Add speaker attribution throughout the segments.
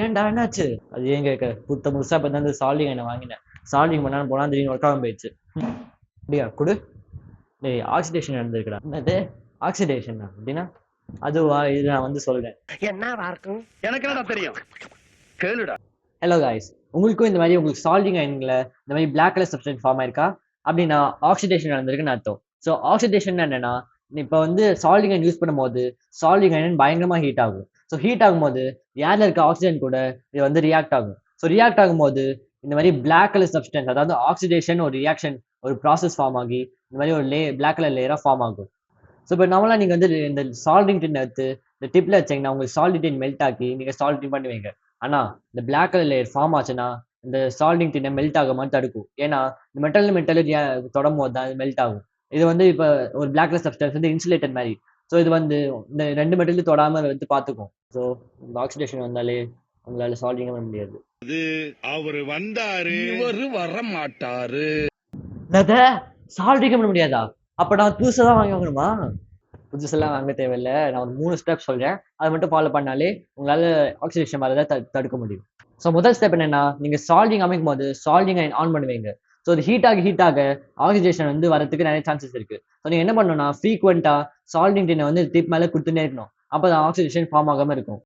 Speaker 1: ஏன்டா என்னாச்சு? அது ஏன் கேட்க, புதுசா இப்போ தான் சால்விங் என்ன வாங்கினேன். சால்விங் பண்ணான்னு போனா திடீர்னு ஒர்க் ஆகாம போயிடுச்சு. அப்படியா குடு. டேய் ஆக்சிடேஷன் நடந்திருக்குடா. என்னது ஆக்சிடேஷன் அப்படின்னா? அதுவா, இது நான் வந்து சொல்றேன்.
Speaker 2: என்னவா இருக்கும் எனக்கு என்னடா தெரியும், கேளுடா.
Speaker 1: ஹலோ காய்ஸ், உங்களுக்கும் இந்த மாதிரி உங்களுக்கு சால்விங் அயன்ல இந்த மாதிரி பிளாக் கலர் சப்ஸ்டன்ஸ் ஃபார்ம் ஆயிருக்கா அப்படின்னா ஆக்சிடேஷன் நடந்திருக்குன்னு அர்த்தம். ஸோ ஆக்சிடேஷன் என்னன்னா, இப்போ வந்து சால்விங் அயன் யூஸ் பண்ணும்போது சால்விங் அயன் பயங்கரமா ஹீட் ஆகும். ஸோ ஹீட் ஆகும்போது ஏர்ல இருக்க ஆக்சிஜன் கூட இது வந்து ரியாக்ட் ஆகும். ஸோ ரியாக்ட் ஆகும்போது இந்த மாதிரி பிளாக் கலர் சப்ஸ்டன்ஸ், அதாவது ஆக்சிடேஷன் ஒரு ரியாக்ஷன், ஒரு ப்ராசஸ் ஃபார்ம் ஆகி இந்த மாதிரி ஒரு பிளாக் கலர் லேயரா ஃபார்ம் ஆகும். ஸோ இப்போ நம்மளா நீங்க வந்து இந்த சால்விங் டின் எடுத்து இந்த டிப்ல வச்சீங்கன்னா உங்களுக்கு சால்ட் டின் மெல்ட் ஆக்கி நீங்க சால்ட் டின் பண்ணுவீங்க. ஆனா இந்த பிளாக் கலர் லேயர் ஃபார்ம் ஆச்சுன்னா இந்த சால்டிங் டின்னை மெல்ட் ஆகாம தடுக்கும். ஏன்னா இந்த மெட்டல் தொடும் போது தான் மெல்ட் ஆகும். இது வந்து இப்போ ஒரு பிளாக் கலர் சப்ஸ்டன்ஸ் வந்து இன்சுலேட்டர் மாதிரி. ஸோ இது வந்து இந்த ரெண்டு மெட்டல் தொடாம வந்து பார்த்துக்கும். ஸோ இந்த ஆக்சிடேஷன் வந்தாலே உங்களால சால்விங் பண்ண முடியாது.
Speaker 3: அவரு வந்தாரு, இவரு வர மாட்டாரு.
Speaker 1: சால்விங் பண்ண முடியாதா? அப்ப நான் புதுசா தான் வாங்கணுமா? புதுசெல்லாம் வாங்க தேவையில்லை. நான் ஒரு 3 ஸ்டெப் சொல்றேன், அதை மட்டும் ஃபாலோ பண்ணாலே உங்களால ஆக்சிடேஷன் வரதை தடுக்க முடியும். ஸோ முதல் ஸ்டெப் என்னன்னா, நீங்க சால்விங் அமைக்கும் போது சால்விங் ஆன் பண்ணுவீங்க. ஸோ அது ஹீட் ஆக ஆக்சிடேஷன் வந்து வரதுக்கு நிறைய சான்சஸ் இருக்கு. ஸோ நீங்க என்ன பண்ணணும்னா, ஃப்ரீக்வெண்டா சால்விங் டின்னை வந்து டிப் மேலே கொடுத்துட்டே இருக்கணும். அப்பதான் ஆக்சிடேஷன் ஃபார்ம் ஆகாம இருக்கும்.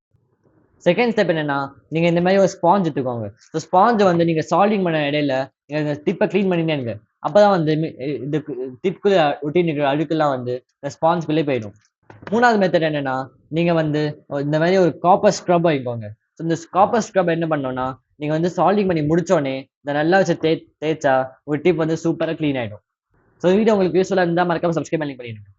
Speaker 1: செகண்ட் ஸ்டெப் என்னன்னா, நீங்க இந்த மாதிரி ஒரு ஸ்பாஞ்ச் எடுத்துக்கோங்க. ஸோ ஸ்பாஞ்சை வந்து நீங்க சால்விங் பண்ண இடையில நீங்க டிப்பை க்ளீன் பண்ணிட்டே இருங்க. அப்பதான் வந்து இது டிப்குள்ள ஒட்டி நிற்கிற அழுக்கெல்லாம் வந்து இந்த ஸ்பாஞ்சுக்குள்ளே போயிடும். மூணாவது மெத்தட் என்னன்னா, நீங்க வந்து இந்த மாதிரி ஒரு காப்பர் ஸ்க்ரப் வாங்கிக்கோங்க. ஸோ இந்த காப்பர் ஸ்க்ரப் என்ன பண்ணோம்னா, நீங்க வந்து சால்விங் பண்ணி முடிச்சோடனே இந்த நல்லா வச்சு தேய்ச்சா ஒரு டிப் வந்து சூப்பரா க்ளீன் ஆயிடும். ஸோ வீடியோ உங்களுக்கு யூஸ்ஃபுல்லா இருந்தா மறக்காம சப்ஸ்கிரைப் பண்ணிடுங்க.